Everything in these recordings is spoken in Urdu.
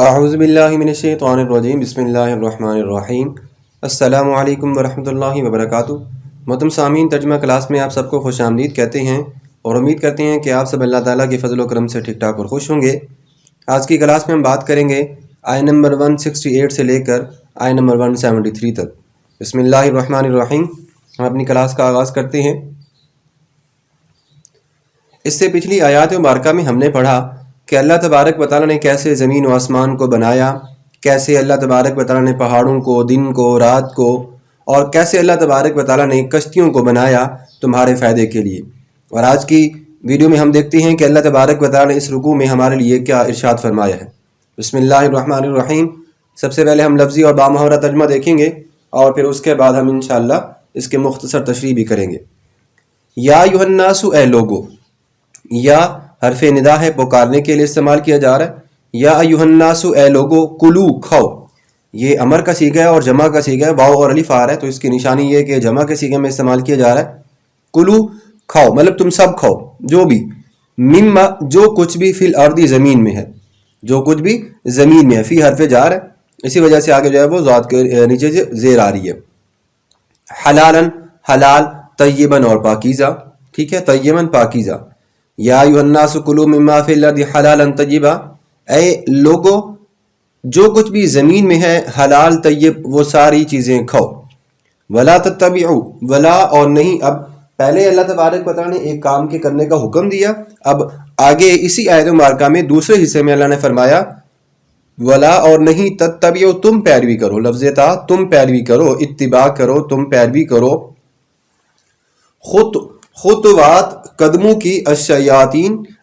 اعوذ باللہ من الشیطان الرجیم بسم اللہ الرحمن الرحیم السلام علیکم ورحمۃ اللہ وبرکاتہ۔ محترم سامعین، ترجمہ کلاس میں آپ سب کو خوش آمدید کہتے ہیں اور امید کرتے ہیں کہ آپ سب اللہ تعالیٰ کے فضل و کرم سے ٹھیک ٹھاک اور خوش ہوں گے۔ آج کی کلاس میں ہم بات کریں گے آیت نمبر 168 سے لے کر آیت نمبر 173 تک۔ بسم اللہ الرحمن الرحیم۔ ہم اپنی کلاس کا آغاز کرتے ہیں۔ اس سے پچھلی آیات مبارکہ میں ہم نے پڑھا کہ اللہ تبارک و تعالیٰ نے کیسے زمین و آسمان کو بنایا، کیسے اللہ تبارک و تعالیٰ نے پہاڑوں کو، دن کو، رات کو، اور کیسے اللہ تبارک و تعالیٰ نے کشتیوں کو بنایا تمہارے فائدے کے لیے۔ اور آج کی ویڈیو میں ہم دیکھتے ہیں کہ اللہ تبارک و تعالیٰ نے اس رکوع میں ہمارے لیے کیا ارشاد فرمایا ہے۔ بسم اللہ الرحمن الرحیم۔ سب سے پہلے ہم لفظی اور بامحاورہ ترجمہ دیکھیں گے اور پھر اس کے بعد ہم انشاءاللہ اس کے مختصر تشریح بھی کریں گے۔ یا ایھا الناس، اے لوگو، یا حرف ندا ہے، پکارنے کے لیے استعمال کیا جا رہا ہے۔ یا ایھا الناس، اے لوگو، کلو، کھاؤ۔ یہ امر کا صیغہ ہے اور جمع کا صیغہ ہے، واو اور الف آ رہا ہے، تو اس کی نشانی یہ ہے کہ جمع کے صیغے میں استعمال کیا جا رہا ہے۔ کلو، کھاؤ، مطلب تم سب کھاؤ، جو بھی، مما، جو کچھ بھی، فی الارض، زمین میں ہے، جو کچھ بھی زمین میں ہے، فی حرف جار ہے، اسی وجہ سے آگے جو ہے وہ ذات کے نیچے سے زیر آ رہی ہے۔ حلالن، حلال، طیبن اور پاکیزہ، ٹھیک ہے، طیبن پاکیزہ۔ یا ایھا الناس کلوا مما فی الارض حلالا طیبا، اے لوگو جو کچھ بھی زمین میں ہے حلال طیب وہ ساری چیزیں کھاؤ۔ ولا تتبعوا، ولا اور نہیں، اب پہلے اللہ تبارک و تعالیٰ نے ایک کام کے کرنے کا حکم دیا، اب آگے اسی آیت مبارکہ میں دوسرے حصے میں اللہ نے فرمایا ولا اور نہیں، تتبعوا، تم پیروی کرو، لفظ تا، تم پیروی کرو، اتباع کرو، تم پیروی کرو، خطوات، قدموں کی،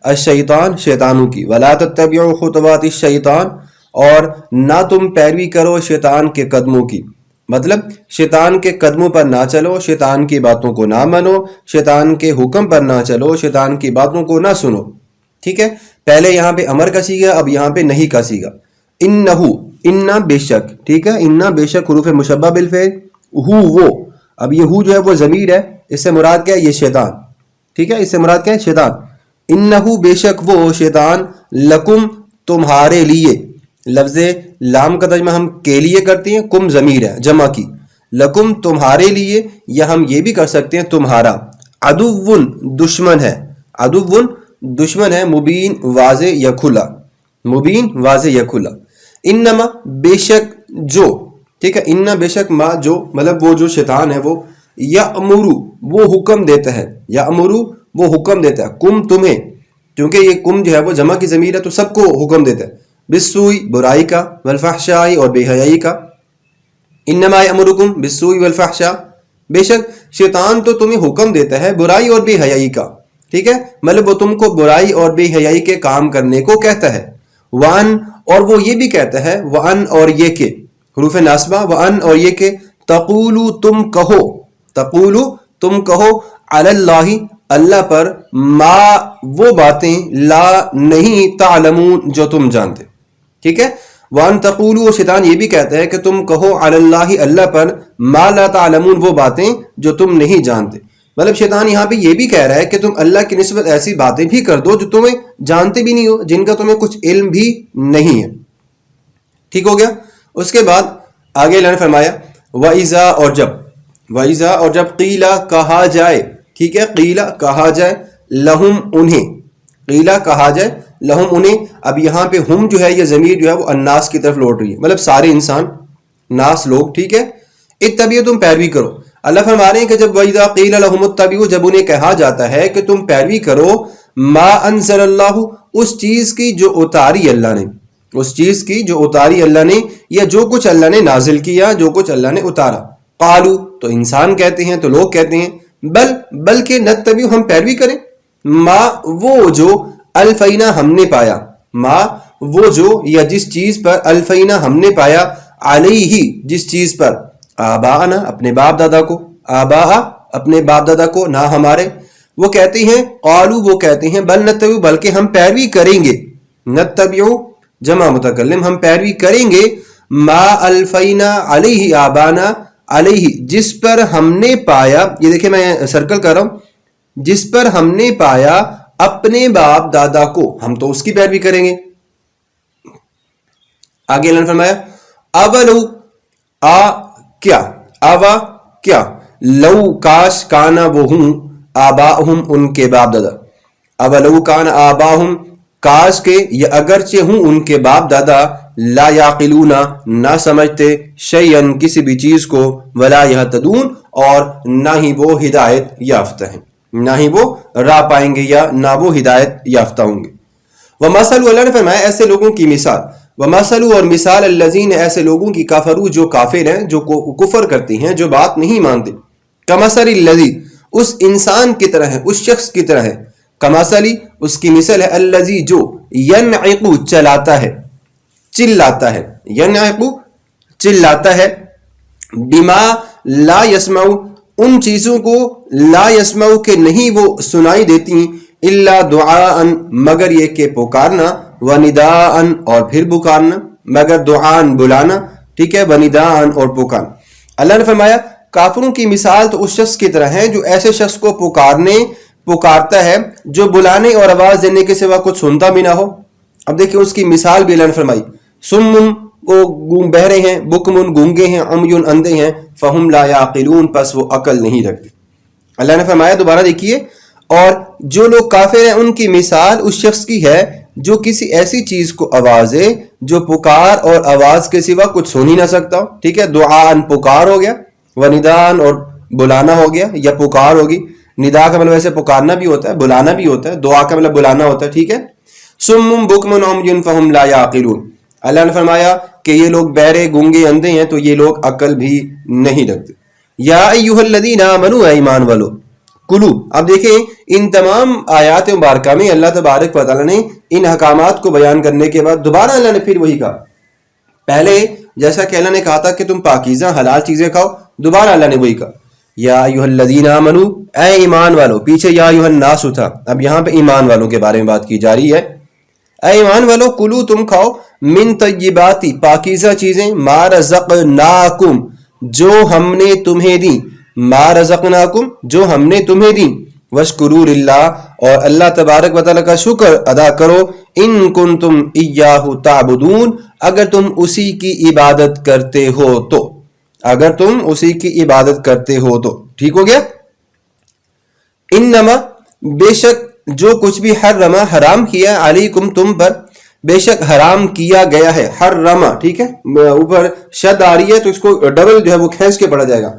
الشیطان، شیطانوں کی، ولا تتبعوا خطوات الشیطان، اور نہ تم پیروی کرو شیطان کے قدموں کی، مطلب شیطان کے قدموں پر نہ چلو، شیطان کی باتوں کو نہ منو، شیطان کے حکم پر نہ چلو، شیطان کی باتوں کو نہ سنو، ٹھیک ہے۔ پہلے یہاں پہ امر کا صیغہ، اب یہاں پہ نہیں کا صیغہ۔ انہو، انہ بے شک، ٹھیک ہے، انہ بے شک، حروف مشبہ بالفعل، ہو وہ، اب یہ ہو جو ہے وہ ضمیر ہے، اس سے مراد کیا ہے؟ یہ شیطان، ٹھیک ہے، اس سے مراد کیا ہے؟ شیطان۔ انہو بے شک وہ شیطان، لکم تمہارے لیے، لفظ لام کا ترجمہ ہم کے لیے کرتے ہیں، کم ضمیر ہے جمع کی، لکم تمہارے لیے، یا ہم یہ بھی کر سکتے ہیں تمہارا، عدوٌ دشمن ہے، عدوٌ دشمن ہے، مبین واضح یا کھلا، مبین واضح یا کھلا۔ انما بے شک جو، ٹھیک ہے، انہ بے شک ما جو، مطلب وہ جو شیطان ہے وہ یأمرو، وہ حکم دیتا ہے، یأمرو وہ حکم دیتا ہے، کم تمہیں، کیونکہ یہ کم جو ہے وہ جمع کی ضمیر ہے تو سب کو حکم دیتا ہے، بالسوء برائی کا، والفحشاء اور بے حیائی کا۔ انما یأمرکم بالسوء والفحشاء، بے شک شیطان تو تمہیں حکم دیتا ہے برائی اور بے حیائی کا، ٹھیک ہے، مطلب وہ تم کو برائی اور بے حیائی کے کام کرنے کو کہتا ہے۔ وان، اور وہ یہ بھی کہتا ہے، وان اور یہ کہ، حروف ناصبہ، وان اور یہ کہ، تقولو تم کہو، تقولو تم کہو، علی اللہ اللہ پر، ما وہ باتیں، لا نہیں، تعلمون جو تم جانتے، ٹھیک ہے۔ وان تقولو، اور شیطان یہ بھی کہتا ہے کہ تم کہو، علی اللہ اللہ پر، ما لا تعلمون وہ باتیں جو تم نہیں جانتے، مطلب شیطان یہاں پہ یہ بھی کہہ رہا ہے کہ تم اللہ کی نسبت ایسی باتیں بھی کر دو جو تمہیں جانتے بھی نہیں ہو، جن کا تمہیں کچھ علم بھی نہیں ہے، ٹھیک ہو گیا۔ اس کے بعد آگے اللہ نے فرمایا وَإِذَا، اور جب، وَإِذَا اور جب، قیلا کہا جائے، ٹھیک ہے، قیلا کہا جائے، لہم انہیں، قیلا کہا جائے، لہم انہیں، اب یہاں پہ ہم جو ہے یہ ضمیر جو ہے وہ الناس کی طرف لوٹ رہی ہے، مطلب سارے انسان، ناس لوگ، ٹھیک ہے، اتبعوا تم پیروی کرو۔ اللہ فرما رہے ہیں کہ جب وَإِذَا قِيلَ لَهُمُ اتَّبِعُوا، جب انہیں کہا جاتا ہے کہ تم پیروی کرو، ما انزل اللہ، اس چیز کی جو اتاری اللہ نے، اس چیز کی جو اتاری اللہ نے، یا جو کچھ اللہ نے نازل کیا، جو کچھ اللہ نے اتارا، قالو تو انسان کہتے ہیں، تو لوگ کہتے ہیں، بلکہ نتبع ہم پیروی کریں، ما وہ جو، الفینا ہم نے پایا، ما وہ جو، یا جس چیز پر، الفینا ہم نے پایا، علیہ جس چیز پر، آباءنا اپنے باپ دادا کو، آباء اپنے باپ دادا کو، نہ ہمارے، وہ کہتے ہیں، قالو وہ کہتے ہیں، بل نتبع بلکہ ہم پیروی کریں گے، نتبع جمع متکلم ہم پیروی کریں گے، ما الفینا علیہ آبانا، علیہ جس پر ہم نے پایا، یہ دیکھیں میں سرکل کر رہا ہوں، جس پر ہم نے پایا اپنے باپ دادا کو، ہم تو اس کی پیروی کریں گے۔ آگے اللہ نے فرمایا اولو آ کیا، اوا کیا، لو کاش، کانا وہ ہوں، آباہم ان کے باپ دادا، اولو کان آباہم کاش کے یا اگرچہ ہوں ان کے باپ دادا، لا یعقلون نہ سمجھتے، شیئن کسی بھی چیز کو، ولا یہتدون اور نہ ہی وہ ہدایت یافتہ ہیں، نہ ہی وہ راہ پائیں گے یا نہ وہ ہدایت یافتہ ہوں گے۔ وَمَثَلُ اللہ نے فرمایا ایسے لوگوں کی مثال، وَمَثَلُ اور مثال الذین ایسے لوگوں کی کفروا جو کافر ہیں، جو کفر کرتے ہیں، جو بات نہیں مانتے، کمثل الذی اس انسان کی طرح ہے، اس شخص کی طرح ہے، کمثلی اس کی مثل ہے، الذی جو ینعق چلاتا ہے، چلاتا ہے، ینعق چلاتا ہے، بما لا یسمع ان چیزوں کو، لا یسمع کہ نہیں وہ سنائی دیتی، الا دعاء مگر یہ کہ پکارنا، ونداء اور پھر پکارنا، مگر دعاء بلانا، ٹھیک ہے، ونداء اور پکارنا۔ اللہ نے فرمایا کافروں کی مثال تو اس شخص کی طرح ہے جو ایسے شخص کو پکارتا ہے جو بلانے اور آواز دینے کے سوا کچھ سنتا بھی نہ ہو۔ اب دیکھیں اس کی مثال بھی اللہ نے فرمائی، سمن وہ بہرے ہیں، بکمن گونگے ہیں، عمیون اندھے ہیں، فہم لا یعقلون پس وہ عقل نہیں رکھتے۔ اللہ نے فرمایا دوبارہ دیکھیے، اور جو لوگ کافر ہیں ان کی مثال اس شخص کی ہے جو کسی ایسی چیز کو آوازے جو پکار اور آواز کے سوا کچھ سن ہی نہ سکتا ہو، ٹھیک ہے، دعان پکار ہو گیا، وندان اور بلانا ہو گیا یا پکار ہوگی، ندا کا مطلب ویسے پکارنا بھی ہوتا ہے، بلانا بھی ہوتا ہے، دعا کا مطلب بلانا ہوتا ہے، ٹھیک ہے۔ سم بکم عمی فہم لا یعقلون، اللہ نے فرمایا کہ یہ لوگ بہرے گونگے اندھے ہیں تو یہ لوگ عقل بھی نہیں رکھتے۔ یا ایھا الذین آمنوا ایمان والو کلو، اب دیکھیں ان تمام آیات مبارکہ میں اللہ تبارک و تعالیٰ نے ان احکامات کو بیان کرنے کے بعد دوبارہ اللہ نے پھر وہی کہا، پہلے جیسا کہ اللہ نے کہا تھا کہ تم پاکیزہ حلال چیزیں کھاؤ، دوبارہ اللہ نے وہی کہا، یا ایھا الذین آمنوا اے ایمان والو، پیچھے یا ایھا الناس تھا، اب یہاں پہ ایمان والوں کے بارے میں بات کی جا رہی ہے، اے ایمان والو کلو تم کھاؤ، من طیباتی پاکیزہ چیزیں، ما رزقناکم جو ہم نے تمہیں دی، ما رزقناکم جو ہم نے تمہیں دی، واشکروا للہ اور اللہ تبارک و تعالیٰ کا شکر ادا کرو، ان کنتم ایاہ تعبدون اگر تم اسی کی عبادت کرتے ہو تو، اگر تم اسی کی عبادت کرتے ہو تو، ٹھیک ہو گیا۔ انما بے شک جو کچھ بھی حرما حرام کیا علیکم تم پر، بے شک حرام کیا گیا ہے، حرما، ٹھیک ہے، اوپر شد آ رہی ہے تو اس کو ڈبل جو ہے وہ کھینچ کے پڑھا جائے گا،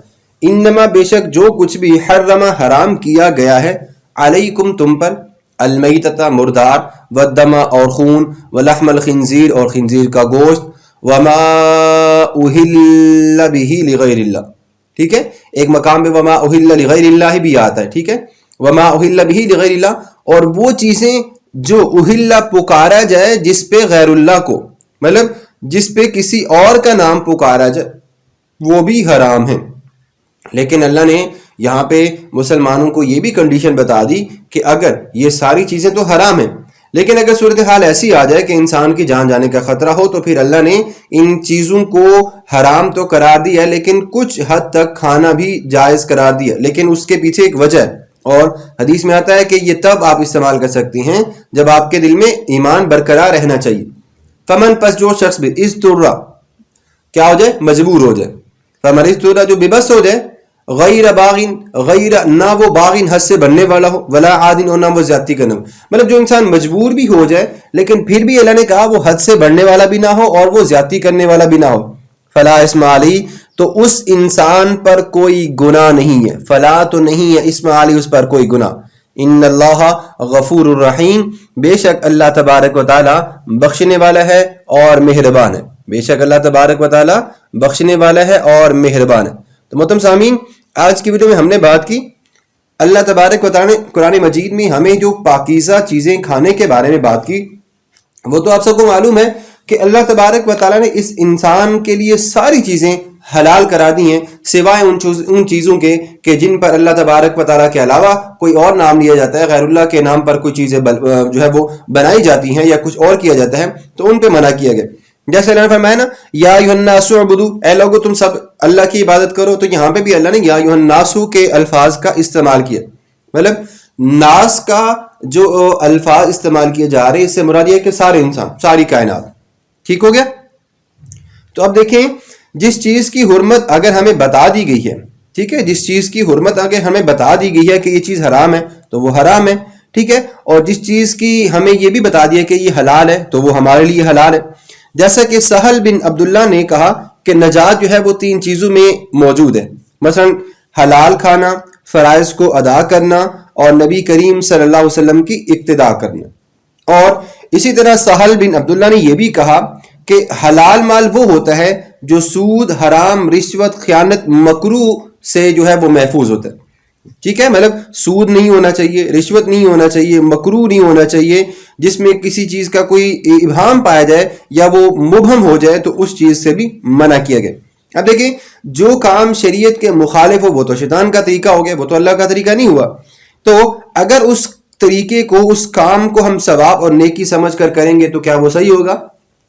انما بے شک جو کچھ بھی حرما حرام کیا گیا ہے، علیکم تم پر، المیتۃ مردار، والدم اور خون، ولحم الخنزیر اور خنزیر کا گوشت، وما اہل بہ لغیر اللہ، ٹھیک ہے، ایک مقام پہ وما اہل لغیر اللہ بھی آتا ہے، ٹھیک ہے، وما اہل بہ لغیر اللہ، اور وہ چیزیں جو اہل پکارا جائے جس پہ غیر اللہ کو، مطلب جس پہ کسی اور کا نام پکارا جائے وہ بھی حرام ہے۔ لیکن اللہ نے یہاں پہ مسلمانوں کو یہ بھی کنڈیشن بتا دی کہ اگر یہ ساری چیزیں تو حرام ہیں، لیکن اگر صورتحال ایسی آ جائے کہ انسان کی جان جانے کا خطرہ ہو تو پھر اللہ نے ان چیزوں کو حرام تو قرار دیا لیکن کچھ حد تک کھانا بھی جائز قرار دیا، لیکن اس کے پیچھے ایک وجہ ہے، اور حدیث میں آتا ہے کہ یہ تب آپ استعمال کر سکتے ہیں جب آپ کے دل میں ایمان برقرار رہنا چاہیے۔ فمن پس جو شخص بھی اضطر کیا ہو جائے، مجبور ہو جائے، فمن اضطر جو بے بس ہو جائے، غیر باغین غیر نہ وہ باغین حد سے بننے والا ہو، ولا عادن اور نہ وہ زیادتی کرنا ہو، مطلب جو انسان مجبور بھی ہو جائے لیکن پھر بھی اللہ نے کہا وہ حد سے بڑھنے والا بھی نہ ہو اور وہ زیادتی کرنے والا بھی نہ ہو، فلا اسم علی تو اس انسان پر کوئی گناہ نہیں ہے، فلا تو نہیں ہے، اسم علی اس پر کوئی گناہ، ان اللہ غفور الرحیم بے شک اللہ تبارک و تعالی بخشنے والا ہے اور مہربان ہے، بے شک اللہ تبارک و تعالی بخشنے والا ہے اور مہربان ہے۔ تو محترم سامعین، آج کی ویڈیو میں ہم نے بات کی اللہ تبارک و تعالی نے قرآن مجید میں ہمیں جو پاکیزہ چیزیں کھانے کے بارے میں بات کی، وہ تو آپ سب کو معلوم ہے کہ اللہ تبارک و تعالی نے اس انسان کے لیے ساری چیزیں حلال کرا دی ہیں سوائے ان چیزوں کے کہ جن پر اللہ تبارک و تعالیٰ کے علاوہ کوئی اور نام لیا جاتا ہے، غیر اللہ کے نام پر کوئی چیزیں جو ہے وہ بنائی جاتی ہیں یا کچھ اور کیا جاتا ہے تو ان پہ منع کیا گیا۔ جیسے اللہ نے فرمایا نا یا ایھا الناس اعبدوا، اے لوگو تم سب اللہ کی عبادت کرو، تو یہاں پہ بھی اللہ نے یا ایھا الناس کے الفاظ کا استعمال کیا، مطلب ناس کا جو الفاظ استعمال کیے جا رہے ہیں اس سے مراد یہ ہے کہ سارے انسان، ساری کائنات، ٹھیک ہو گیا۔ تو اب دیکھیں جس چیز کی حرمت اگر ہمیں بتا دی گئی ہے، ٹھیک ہے، جس چیز کی حرمت اگر ہمیں بتا دی گئی ہے کہ یہ چیز حرام ہے تو وہ حرام ہے، ٹھیک ہے، اور جس چیز کی ہمیں یہ بھی بتا دیا کہ یہ حلال ہے تو وہ ہمارے لیے حلال ہے. جیسا کہ سہل بن عبداللہ نے کہا کہ نجات جو ہے وہ 3 چیزوں میں موجود ہے، مثلا حلال کھانا، فرائض کو ادا کرنا اور نبی کریم صلی اللہ علیہ وسلم کی اقتداء کرنا. اور اسی طرح سہل بن عبداللہ نے یہ بھی کہا کہ حلال مال وہ ہوتا ہے جو سود، حرام، رشوت، خیانت، مکروہ سے جو ہے وہ محفوظ ہوتا ہے، ٹھیک ہے، مطلب سود نہیں ہونا چاہیے، رشوت نہیں ہونا چاہیے، مکروہ نہیں ہونا چاہیے، جس میں کسی چیز کا کوئی ابہام پایا جائے یا وہ مبہم ہو جائے تو اس چیز سے بھی منع کیا گیا. اب دیکھیں جو کام شریعت کے مخالف ہو وہ تو شیطان کا طریقہ ہو گیا، وہ تو اللہ کا طریقہ نہیں ہوا. تو اگر اس طریقے کو، اس کام کو ہم ثواب اور نیکی سمجھ کر کریں گے تو کیا وہ صحیح ہوگا؟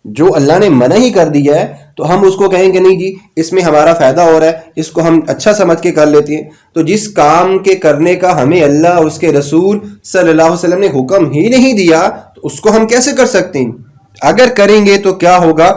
جو اللہ نے منع ہی کر دیا ہے تو ہم اس کو کہیں گے نہیں جی اس میں ہمارا فائدہ ہو رہا ہے، اس کو ہم اچھا سمجھ کے کر لیتے ہیں. تو جس کام کے کرنے کا ہمیں اللہ اور اس کے رسول صلی اللہ علیہ وسلم نے حکم ہی نہیں دیا تو اس کو ہم کیسے کر سکتے ہیں؟ اگر کریں گے تو کیا ہوگا؟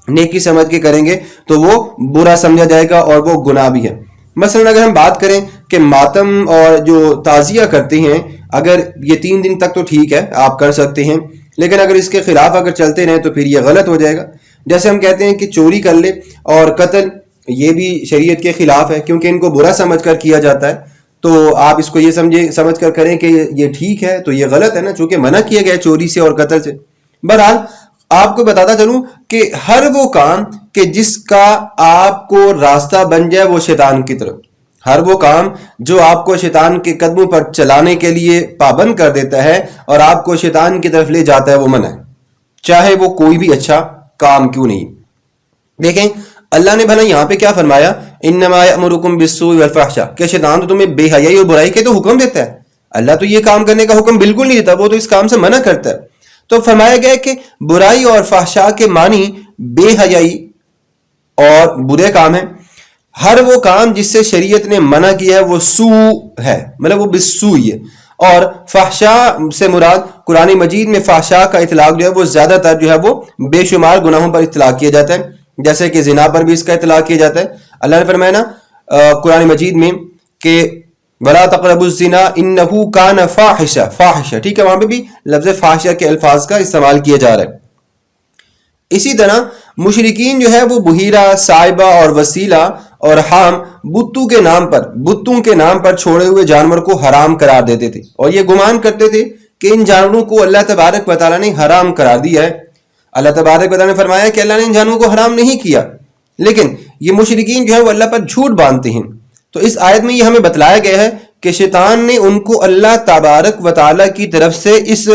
نیکی سمجھ کے کریں گے تو وہ برا سمجھا جائے گا اور وہ گناہ بھی ہے. مثلا اگر ہم بات کریں کہ ماتم اور جو تعزیہ کرتے ہیں، اگر یہ 3 دن تک تو ٹھیک ہے آپ کر سکتے ہیں، لیکن اگر اس کے خلاف اگر چلتے رہیں تو پھر یہ غلط ہو جائے گا. جیسے ہم کہتے ہیں کہ چوری کر لے اور قتل، یہ بھی شریعت کے خلاف ہے کیونکہ ان کو برا سمجھ کر کیا جاتا ہے. تو آپ اس کو یہ سمجھ کر کریں کہ یہ ٹھیک ہے تو یہ غلط ہے نا، چونکہ منع کیا گیا چوری سے اور قتل سے. بہرحال آپ کو بتاتا چلوں کہ ہر وہ کام کہ جس کا آپ کو راستہ بن جائے وہ شیطان کی طرف، ہر وہ کام جو آپ کو شیطان کے قدموں پر چلانے کے لیے پابند کر دیتا ہے اور آپ کو شیطان کی طرف لے جاتا ہے وہ منع ہے، چاہے وہ کوئی بھی اچھا کام کیوں نہیں. دیکھیں اللہ نے بھلا یہاں پہ کیا فرمایا، انما یأمرکم بالسوء والفحشاء، کہ شیطان تو تمہیں بے حیائی اور برائی کے تو حکم دیتا ہے، اللہ تو یہ کام کرنے کا حکم بالکل نہیں دیتا، وہ تو اس کام سے منع کرتا ہے. تو فرمایا گیا کہ برائی اور فحشاء کے معنی بے حیائی اور برے کام ہیں. ہر وہ کام جس سے شریعت نے منع کیا ہے وہ سوء ہے، مطلب وہ بالسوء ہے. اور فحشاء سے مراد قرآن مجید میں فحشاء کا اطلاق جو ہے وہ زیادہ تر جو ہے وہ بے شمار گناہوں پر اطلاق کیا جاتا ہے، جیسے کہ زنا پر بھی اس کا اطلاق کیا جاتا ہے. اللہ نے فرمایا نا قرآن مجید میں کہ وَلَا تَقْرَبُوا الزِّنَا إِنَّهُ كَانَ فَاحِشَةً، ٹھیک ہے، وہاں پہ بھی لفظ فاحشہ کے الفاظ کا استعمال کیا جا رہا ہے. اسی طرح مشرکین جو ہے وہ بحیرہ، صائبہ اور وسیلہ اور حام بتوں کے نام پر چھوڑے ہوئے جانور کو حرام قرار دیتے تھے اور یہ گمان کرتے تھے کہ ان جانوروں کو اللہ تبارک و تعالیٰ نے حرام قرار دیا ہے. اللہ تبارک و تعالیٰ نے فرمایا کہ اللہ نے ان جانوروں کو حرام نہیں کیا، لیکن یہ مشرکین جو ہے وہ اللہ پر جھوٹ باندھتے ہیں. تو اس آیت میں یہ ہمیں بتلایا گیا ہے کہ شیطان نے ان کو اللہ تبارک و تعالیٰ کی طرف سے اس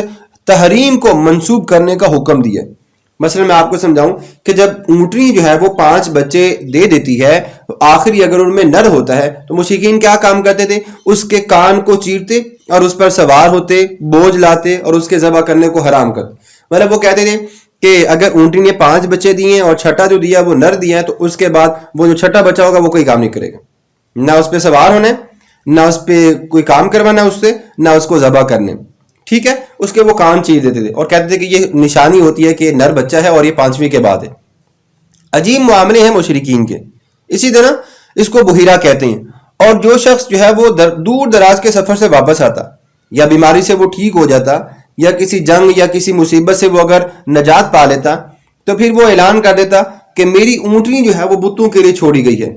تحریم کو منسوب کرنے کا حکم دیا. مثلا میں آپ کو سمجھاؤں کہ جب اونٹنی جو ہے وہ 5 بچے دے دیتی ہے تو آخری اگر ان میں نر ہوتا ہے تو مشرکین کیا کام کرتے تھے، اس کے کان کو چیرتے اور اس پر سوار ہوتے، بوجھ لاتے اور اس کے ذبح کرنے کو حرام کرتے. مطلب وہ کہتے تھے کہ اگر اونٹنی نے 5 بچے دیے اور چھٹا جو دیا وہ نر دیا ہے تو اس کے بعد وہ جو چھٹا بچہ ہوگا وہ کوئی کام نہیں کرے گا، نہ اس پہ سوار ہونے، نہ اس پہ کوئی کام کروانا اس سے، نہ اس کو ذبح کرنے، ٹھیک ہے. اس کے وہ کان چیر دیتے تھے اور کہتے تھے کہ یہ نشانی ہوتی ہے کہ نر بچہ ہے اور یہ 5ویں کے بعد ہے. عجیب معاملے ہیں مشرکین کے. اسی طرح اس کو بحیرہ کہتے ہیں. اور جو شخص جو ہے وہ دور دراز کے سفر سے واپس آتا یا بیماری سے وہ ٹھیک ہو جاتا یا کسی جنگ یا کسی مصیبت سے وہ اگر نجات پا لیتا تو پھر وہ اعلان کر دیتا کہ میری اونٹنی جو ہے وہ بتوں کے لیے چھوڑی گئی ہے،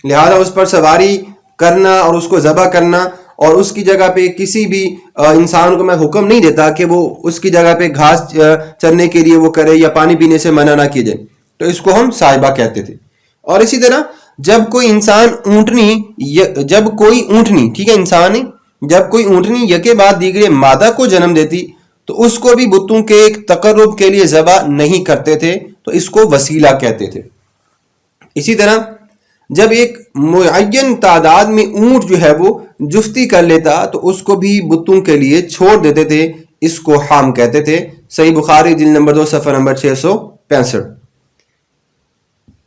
لہذا اس پر سواری کرنا اور اس کو ذبح کرنا، اور اس کی جگہ پہ کسی بھی انسان کو میں حکم نہیں دیتا کہ وہ اس کی جگہ پہ گھاس چرنے کے لیے وہ کرے یا پانی پینے سے منع نہ کیے جائے. تو اس کو ہم صائبہ کہتے تھے. اور اسی طرح جب کوئی اونٹنی ٹھیک ہے انسان جب کوئی اونٹنی یکے بعد دیگرے مادہ کو جنم دیتی تو اس کو بھی بتوں کے ایک تقرب کے لیے ذبح نہیں کرتے تھے، تو اس کو وسیلہ کہتے تھے. اسی طرح جب ایک معین تعداد میں اونٹ جو ہے وہ جفتی کر لیتا تو اس کو بھی بتوں کے لیے چھوڑ دیتے تھے، اس کو حام کہتے تھے. صحیح بخاری جلد نمبر 2 صفحہ نمبر 665.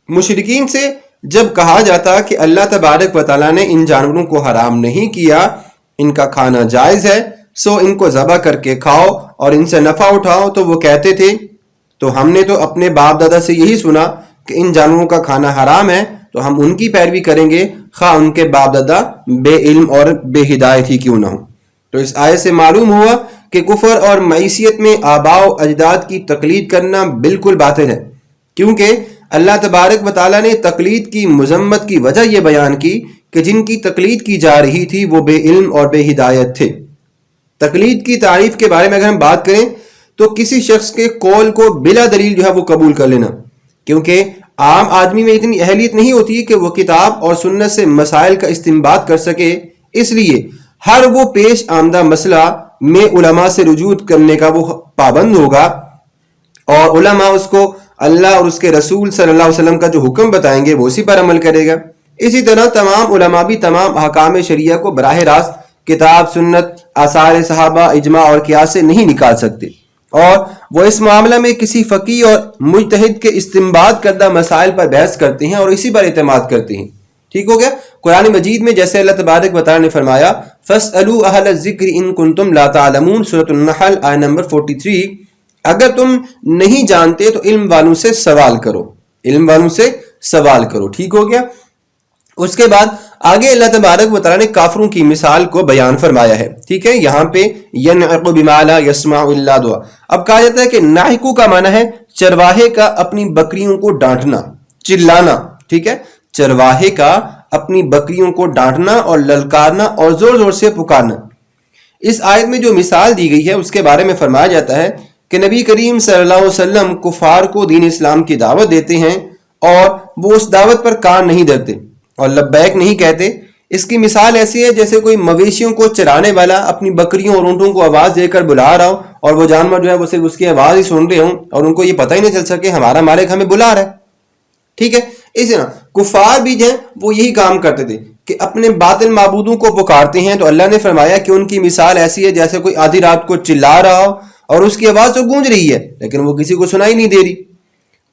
مشرکین سے جب کہا جاتا کہ اللہ تبارک و تعالیٰ نے ان جانوروں کو حرام نہیں کیا، ان کا کھانا جائز ہے، سو ان کو ذبح کر کے کھاؤ اور ان سے نفع اٹھاؤ، تو وہ کہتے تھے تو ہم نے تو اپنے باپ دادا سے یہی سنا کہ ان جانوروں کا کھانا حرام ہے تو ہم ان کی پیروی کریں گے خواہ ان کے باپ دادا بے علم اور بے ہدایت ہی کیوں نہ ہو۔ تو اس آیت سے معلوم ہوا کہ کفر اور معیشیت میں آباء و اجداد کی تقلید کرنا بالکل باطل ہے، کیونکہ اللہ تبارک و تعالیٰ نے تقلید کی مذمت کی وجہ یہ بیان کی کہ جن کی تقلید کی جا رہی تھی وہ بے علم اور بے ہدایت تھے۔ تقلید کی تعریف کے بارے میں اگر ہم بات کریں تو کسی شخص کے قول کو بلا دلیل جو ہے وہ قبول کر لینا، کیونکہ عام آدمی میں اتنی اہلیت نہیں ہوتی کہ وہ کتاب اور سنت سے مسائل کا استنباط کر سکے، اس لیے ہر وہ پیش آمدہ مسئلہ میں علماء سے رجوع کرنے کا وہ پابند ہوگا، اور علماء اس کو اللہ اور اس کے رسول صلی اللہ علیہ وسلم کا جو حکم بتائیں گے وہ اسی پر عمل کرے گا۔ اسی طرح تمام علماء بھی تمام احکام شریعہ کو براہ راست کتاب، سنت، آثار صحابہ، اجماع اور قیاس سے نہیں نکال سکتے، اور وہ اس معاملہ میں کسی فقیہ اور مجتہد کے استنباط کردہ مسائل پر بحث کرتے ہیں اور اسی پر اعتماد کرتے ہیں۔ ٹھیک ہو گیا؟ قرآن مجید میں جیسے اللہ تبارک و تعالیٰ نے فرمایا فَاسْأَلُوا أَهْلَ الذِّكْرِ إِن كُنتُمْ لَا تَعْلَمُونَ، سورۃ النحل آیت نمبر 43، اگر تم نہیں جانتے تو علم والوں سے سوال کرو، علم والوں سے سوال کرو۔ ٹھیک ہو گیا؟ اس کے بعد آگے اللہ تبارک و تعالیٰ نے کافروں کی مثال کو بیان فرمایا ہے۔ ٹھیک ہے، یہاں پہ يَنْعِقُ بِمَا لَا يَسْمَعُ إِلَّا دُعَاءً، اب کہا جاتا ہے کہ ناحقو کا معنی ہے چرواہے کا اپنی بکریوں کو ڈانٹنا، چلانا۔ ٹھیک ہے، چرواہے کا اپنی بکریوں کو ڈانٹنا اور للکارنا اور زور زور سے پکارنا۔ اس آیت میں جو مثال دی گئی ہے اس کے بارے میں فرمایا جاتا ہے کہ نبی کریم صلی اللہ علیہ وسلم کفار کو دین اسلام کی دعوت دیتے ہیں اور وہ اس دعوت پر کان نہیں دھرتے اور لبیک نہیں کہتے۔ اس کی مثال ایسی ہے جیسے کوئی مویشیوں کو چرانے والا اپنی بکریوں اور اونٹوں کو آواز دے کر بلا رہا ہو اور وہ جانور جو ہے وہ صرف اس کی آواز ہی سن رہے ہوں اور ان کو یہ پتہ ہی نہیں چل سکے ہمارا مالک ہمیں بلا رہا ہے۔ ٹھیک ہے، اسی طرح کفار بھی جو ہیں وہ یہی کام کرتے تھے کہ اپنے باطل معبودوں کو پکارتے ہیں، تو اللہ نے فرمایا کہ ان کی مثال ایسی ہے جیسے کوئی آدھی رات کو چلا رہا ہو اور اس کی آواز تو گونج رہی ہے لیکن وہ کسی کو سنائی نہیں دے رہی۔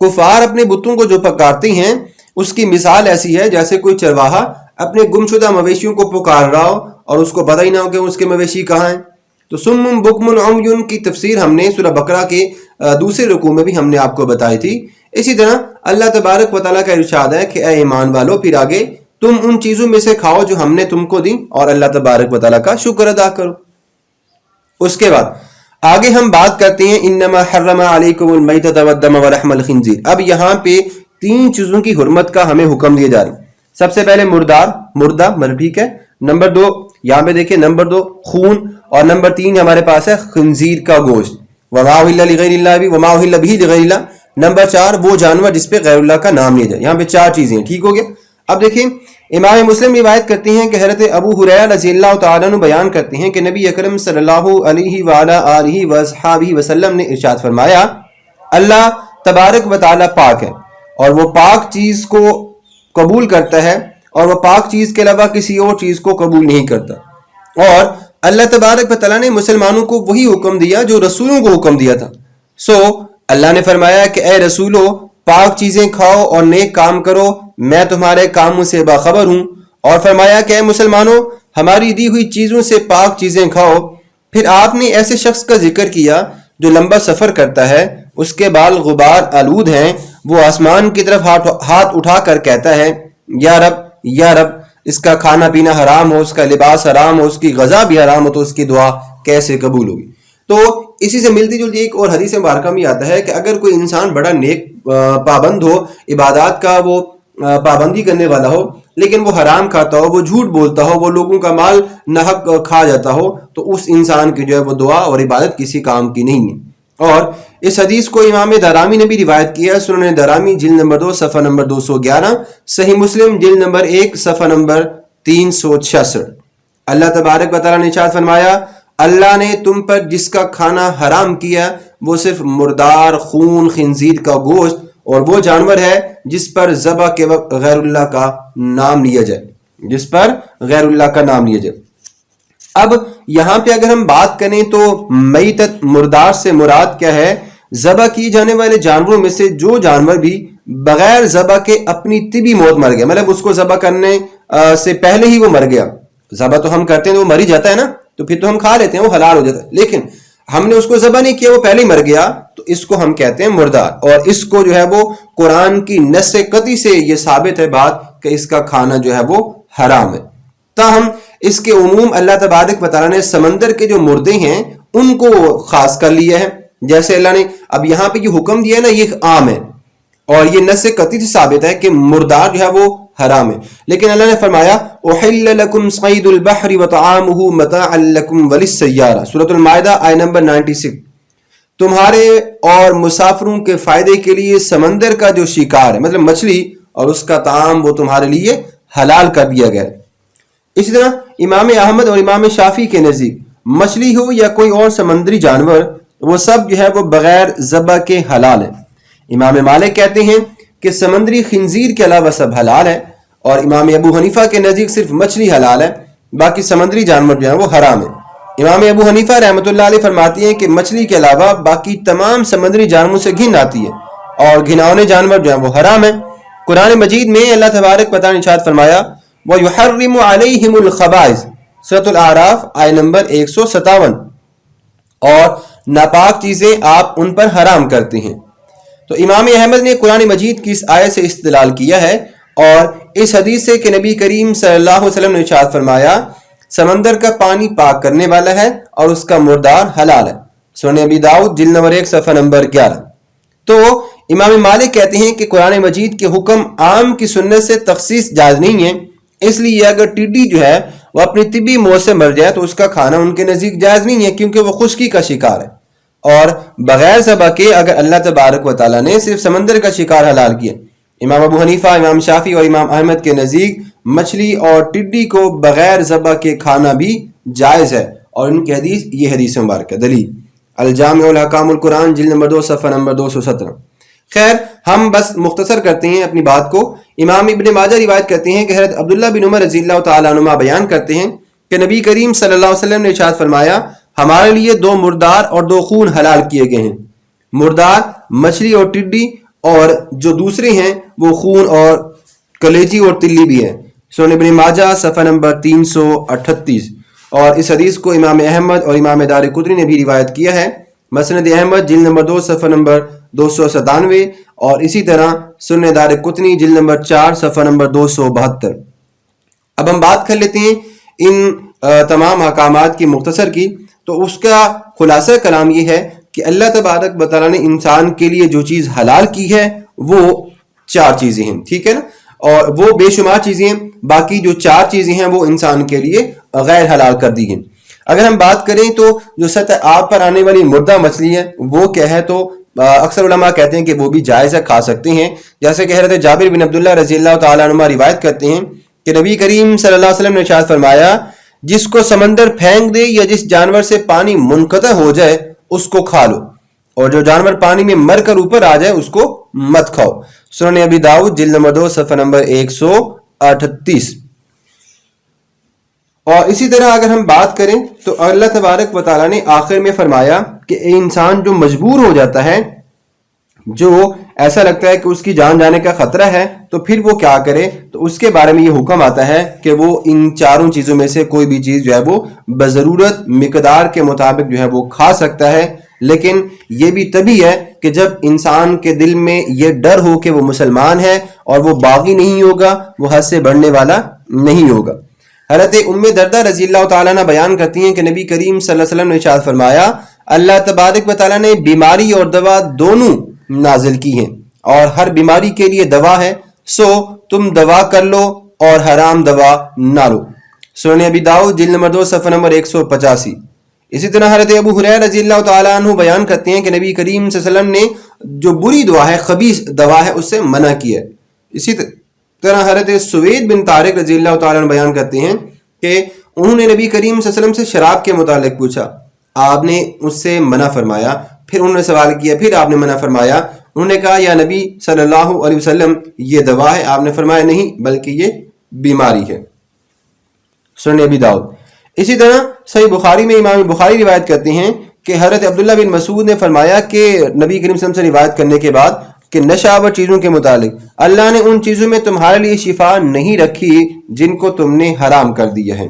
کفار اپنے بتوں کو جو پکارتے ہیں اس کی مثال ایسی ہے جیسے کوئی چرواہا اپنے گمشدہ مویشیوں کو پکار رہا ہو اور اس کو پتہ ہی نہ ہو کہ اس کے مویشی کہاں ہیں۔ تو سم بکم عمی کی تفسیر ہم نے سورہ بقرہ کے دوسرے رکوع میں بھی ہم نے آپ کو بتائی تھی۔ اسی طرح اللہ تبارک و تعالیٰ کا ارشاد ہے کہ اے ایمان والو، پھر آگے تم ان چیزوں میں سے کھاؤ جو ہم نے تم کو دی اور اللہ تبارک و تعالیٰ کا شکر ادا کرو۔ اس کے بعد آگے ہم بات کرتے ہیں انما حرم علیکم المیتۃ والدم ولحم الخنزیر۔ اب یہاں پہ 3 چیزوں کی حرمت کا ہمیں حکم دیا جا رہا ہے۔ سب سے پہلے مردہ ٹھیک ہے، نمبر 2 یہاں پہ دیکھیں، نمبر 2 خون، اور نمبر 3 ہمارے پاس ہے خنزیر کا گوشت، وما اہل لغیر اللہ وما اہل بہ لغیر اللہ، نمبر 4 وہ جانور جس پہ غیر اللہ کا نام لیا جائے۔ یہاں پہ 4 چیزیں ہیں۔ ٹھیک ہو گیا؟ اب دیکھیں امام مسلم روایت کرتے ہیں کہ حضرت ابو ہریرہ رضی اللہ تعالیٰ عنہ بیان کرتے ہیں کہ نبی اکرم صلی اللہ علیہ وآلہ آلہ وصحبہ وسلم نے ارشاد فرمایا اللہ تبارک و تعالیٰ پاک ہے اور وہ پاک چیز کو قبول کرتا ہے اور وہ پاک چیز کے علاوہ کسی اور چیز کو قبول نہیں کرتا، اور اللہ تبارک و تعالیٰ نے مسلمانوں کو وہی حکم دیا جو رسولوں کو حکم دیا تھا۔ سو اللہ نے فرمایا کہ اے رسولو پاک چیزیں کھاؤ اور نیک کام کرو، میں تمہارے کاموں سے باخبر ہوں، اور فرمایا کہ اے مسلمانوں ہماری دی ہوئی چیزوں سے پاک چیزیں کھاؤ۔ پھر آپ نے ایسے شخص کا ذکر کیا جو لمبا سفر کرتا ہے، اس کے بال غبار آلود ہیں، وہ آسمان کی طرف ہاتھ اٹھا کر کہتا ہے یا رب یا رب، اس کا کھانا پینا حرام ہو، اس کا لباس حرام ہو، اس کی غذا بھی حرام ہو، تو اس کی دعا کیسے قبول ہوگی؟ تو اسی سے ملتی جلتی ایک اور حدیث مبارکہ میں آتا ہے کہ اگر کوئی انسان بڑا نیک پابند ہو، عبادات کا وہ پابندی کرنے والا ہو، لیکن وہ حرام کھاتا ہو، وہ جھوٹ بولتا ہو، وہ لوگوں کا مال ناحق کھا جاتا ہو، تو اس انسان کی جو ہے وہ دعا اور عبادت کسی کام کی نہیں ہے۔ اور اس حدیث کو امام دارامی نے بھی روایت کیا ہے، سنن دارامی جلد نمبر 2 صفحہ نمبر 211، صحیح مسلم جلد نمبر 1 صفحہ نمبر 366۔ اللہ تبارک و تعالیٰ نے ارشاد فرمایا اللہ نے تم پر جس کا کھانا حرام کیا وہ صرف مردار، خون، خنزیر کا گوشت اور وہ جانور ہے جس پر ذبح کے وقت غیر اللہ کا نام لیا جائے، جس پر غیر اللہ کا نام لیا جائے۔ اب یہاں پہ اگر ہم بات کریں تو میتت مردار سے مراد کیا ہے؟ ذبح کی جانے والے جانوروں میں سے جو جانور بھی بغیر ذبح کے اپنی طبی موت مر گیا، مطلب اس کو ذبح کرنے سے پہلے ہی وہ مر گیا۔ ذبح تو ہم کرتے ہیں تو وہ مر ہی جاتا ہے نا، تو پھر تو ہم کھا لیتے ہیں، وہ حلال ہو جاتا ہے، لیکن ہم نے اس کو ذبح نہیں کیا، وہ پہلے ہی مر گیا، تو اس کو ہم کہتے ہیں مردار. اور اس کو جو ہے وہ قرآن کی نص قطعی سے یہ ثابت ہے بات کہ اس کا کھانا جو ہے وہ حرام ہے. تاہم اس کے عموم اللہ تبارک و تعالیٰ نے سمندر کے جو مردے ہیں ان کو خاص کر لیا ہے. جیسے اللہ نے اب یہاں پہ یہ حکم دیا ہے نا، یہ عام ہے اور یہ نص قطعی سے ثابت ہے کہ مردار جو ہے وہ حرام ہے. لیکن اللہ نے فرمایا احل لکم صید البحر وطعامہ متاعا لکم وللسیارہ، سورۃ المائدہ آیہ نمبر 96. تمہارے اور مسافروں کے فائدے کے لیے سمندر کا جو شکار ہے مطلب مچھلی اور اس کا طعام وہ تمہارے لیے حلال کر دیا گیا. اسی طرح امام احمد اور امام شافعی کے نزدیک مچھلی ہو یا کوئی اور سمندری جانور وہ سب جو ہے وہ بغیر ذبح کے حلال ہے. امام مالک کہتے ہیں کہ سمندری خنزیر کے علاوہ سب حلال ہے، اور امام ابو حنیفہ کے نزدیک صرف مچھلی حلال ہے، باقی سمندری جانور جو ہیں وہ حرام ہے. امام ابو حنیفہ رحمۃ اللہ علیہ فرماتے ہیں کہ مچھلی کے علاوہ باقی تمام سمندری جانوروں سے گھن آتی ہے اور گھناؤنے جانور جو ہیں وہ حرام ہیں. قرآن مجید میں اللہ تبارک و تعالیٰ نے ارشاد فرمایا وَيُحَرِّمُ عَلَيْهِمُ الْخَبَائِثَ، سورۃ الاعراف آیہ نمبر 157، اور ناپاک چیزیں آپ ان پر حرام کرتے ہیں. تو امام احمد نے قرآن مجید کی اس آیت سے استدلال کیا ہے اور اس حدیث سے کہ نبی کریم صلی اللہ علیہ وسلم نے ارشاد فرمایا سمندر کا پانی پاک کرنے والا ہے اور اس کا مردار حلال ہے، سنن ابی داؤد جلد نمبر 1 صفحہ نمبر 11. تو امام مالک کہتے ہیں کہ قرآن مجید کے حکم عام کی سنت سے تخصیص جائز نہیں ہے، اس لیے اگر ٹڈی جو ہے وہ اپنی طبی موت سے مر جائے تو اس کا کھانا ان کے نزدیک جائز نہیں ہے کیونکہ وہ خشکی کا شکار ہے. اور بغیر ذبح کے اگر اللہ تبارک و تعالیٰ نے صرف سمندر کا شکار حلال کیا، امام ابو حنیفہ، امام شافعی اور امام احمد کے نزدیک مچھلی اور ٹڈی کو بغیر ذبح کے کھانا بھی جائز ہے، اور ان کی حدیث یہ حدیث مبارکہ دلیل الجامع الاحکام القرآن جلد نمبر 2 صفحہ نمبر 217. خیر ہم بس مختصر کرتے ہیں اپنی بات کو. امام ابن ماجہ روایت کرتے ہیں کہ حضرت عبداللہ بن عمر رضی اللہ تعالیٰ عنہما بیان کرتے ہیں کہ نبی کریم صلی اللہ علیہ وسلم نے ارشاد فرمایا ہمارے لیے 2 مردار اور 2 خون حلال کیے گئے ہیں. مردار مچھلی اور ٹڈی، اور جو دوسرے ہیں وہ خون اور کلیجی اور تلی بھی ہے. سنن ابن ماجہ صفحہ نمبر 338. اور اس حدیث کو امام احمد اور امام دارقطنی نے بھی روایت کیا ہے، مسند احمد جلد نمبر 2 صفحہ نمبر 297، اور اسی طرح سنن دارقطنی جلد نمبر 4 صفحہ نمبر 272. اب ہم بات کر لیتے ہیں ان تمام احکامات کی مختصر کی. تو اس کا خلاصہ کلام یہ ہے کہ اللہ تبارک و تعالیٰ نے انسان کے لیے جو چیز حلال کی ہے وہ 4 چیزیں ہیں، ٹھیک ہے نا، اور وہ بے شمار چیزیں ہیں. باقی جو 4 چیزیں ہیں وہ انسان کے لیے غیر حلال کر دی گئی. اگر ہم بات کریں تو جو سطح آب پر آنے والی مردہ مچھلی ہے وہ کیا ہے، تو اکثر علماء کہتے ہیں کہ وہ بھی جائز ہے، کھا سکتے ہیں. جیسے کہ حضرت جابر بن عبداللہ رضی اللہ تعالیٰ عنہ روایت کرتے ہیں کہ نبی کریم صلی اللہ علیہ وسلم نے ارشاد فرمایا جس کو سمندر پھینک دے یا جس جانور سے پانی منقطع ہو جائے اس کو کھا لو، اور جو جانور پانی میں مر کر اوپر آ جائے اس کو مت کھاؤ. سنن ابی داؤد جلد نمبر 2 صفحہ نمبر 138. اور اسی طرح اگر ہم بات کریں تو اللہ تبارک و تعالیٰ نے آخر میں فرمایا کہ انسان جو مجبور ہو جاتا ہے، جو ایسا لگتا ہے کہ اس کی جان جانے کا خطرہ ہے، تو پھر وہ کیا کرے. تو اس کے بارے میں یہ حکم آتا ہے کہ وہ ان 4 چیزوں میں سے کوئی بھی چیز جو ہے وہ بضرورت مقدار کے مطابق جو ہے وہ کھا سکتا ہے. لیکن یہ بھی تبھی ہے کہ جب انسان کے دل میں یہ ڈر ہو کہ وہ مسلمان ہے اور وہ باغی نہیں ہوگا، وہ حد سے بڑھنے والا نہیں ہوگا. حضرت ام دردہ رضی اللہ تعالیٰ عنہ بیان کرتی ہیں کہ نبی کریم صلی اللہ علیہ وسلم نے ارشاد فرمایا اللہ تبارک و تعالیٰ نے بیماری اور دوا دونوں نازل کی ہیں اور ہر بیماری کے لیے دوا ہے، سو تم دوا کر لو اور حرام دوا نہ لو. سنن ابی داؤد جلد نمبر 2 صفحہ نمبر 185. اسی طرح حضرت ابو ہریرہ رضی اللہ تعالیٰ عنہ بیان کرتے ہیں کہ نبی کریم صلی اللہ علیہ وسلم نے جو بری دوا ہے، خبیث دوا ہے، اس سے منع کیا ہے. اسی طرح حضرت سوید بن طارق رضی اللہ تعالیٰ عنہ بیان کرتے ہیں کہ انہوں نے نبی کریم صلی اللہ علیہ وسلم سے شراب کے متعلق پوچھا، آپ نے اس سے منع فرمایا. پھر انہوں نے سوال کیا، پھر آپ نے منع فرمایا. انہوں نے کہا یا نبی صلی اللہ علیہ وسلم یہ دوا ہے؟ آپ نے فرمایا نہیں بلکہ یہ بیماری ہے. سنن ابی داؤد. اسی طرح صحیح بخاری میں امام بخاری روایت کرتے ہیں کہ حضرت عبداللہ بن مسعود نے فرمایا کہ نبی کریم صلی اللہ علیہ وسلم سے روایت کرنے کے بعد کہ نشہ آور چیزوں کے متعلق اللہ نے ان چیزوں میں تمہارے لیے شفا نہیں رکھی جن کو تم نے حرام کر دیا ہے.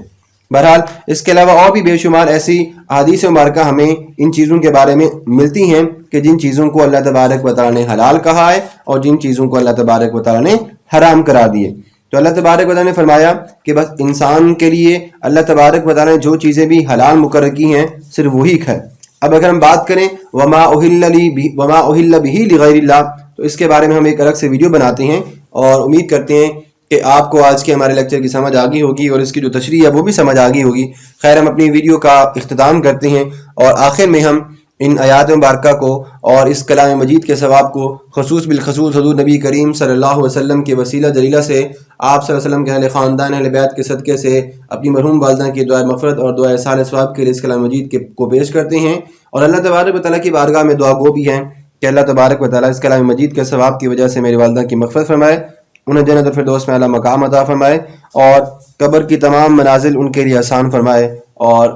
بہرحال اس کے علاوہ اور بھی بے شمار ایسی احادیث مبارکہ ہمیں ان چیزوں کے بارے میں ملتی ہیں کہ جن چیزوں کو اللہ تبارک و تعالیٰ نے حلال کہا ہے اور جن چیزوں کو اللہ تبارک و تعالیٰ نے حرام کرا دیے۔ تو اللہ تبارک و تعالیٰ نے فرمایا کہ بس انسان کے لیے اللہ تبارک و تعالیٰ نے جو چیزیں بھی حلال مقرر کی ہیں صرف وہی کھائے۔ اب اگر ہم بات کریں وما اہل بہ لغیر اللہ، تو اس کے بارے میں ہم ایک الگ سے ویڈیو بناتے ہیں اور امید کرتے ہیں کہ آپ کو آج کے ہمارے لیکچر کی سمجھ آ گئی ہوگی اور اس کی جو تشریح ہے وہ بھی سمجھ آ گئی ہوگی۔ خیر، ہم اپنی ویڈیو کا اختتام کرتے ہیں اور آخر میں ہم ان آیات مبارکہ کو اور اس کلام مجید کے ثواب کو خصوص بالخصوص حضور نبی کریم صلی اللہ علیہ وسلم کے وسیلہ جلیلہ سے، آپ صلی اللہ علیہ وسلم کے اہل خاندان اہل بیت کے صدقے سے اپنی مرحوم والدہ کی دعائے مغفرت اور دعائے صالح ثواب کے لیے اس کلام مجید کو پیش کرتے ہیں اور اللہ تبارک و تعالیٰ کی بارگاہ میں دعا گو بھی ہیں کہ اللہ تبارک و تعالیٰ اس کلام مجید کے ثواب کی وجہ سے میری والدہ کی مغفرت فرمائے، انہیں جنت الفردوس میں اعلیٰ مقام عطا فرمائے اور قبر کی تمام منازل ان کے لیے آسان فرمائے اور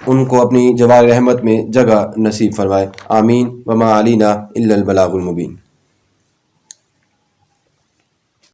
ان کو اپنی جوار رحمت میں جگہ نصیب فرمائے۔ آمین۔ وما علینا الا البلاغ المبین۔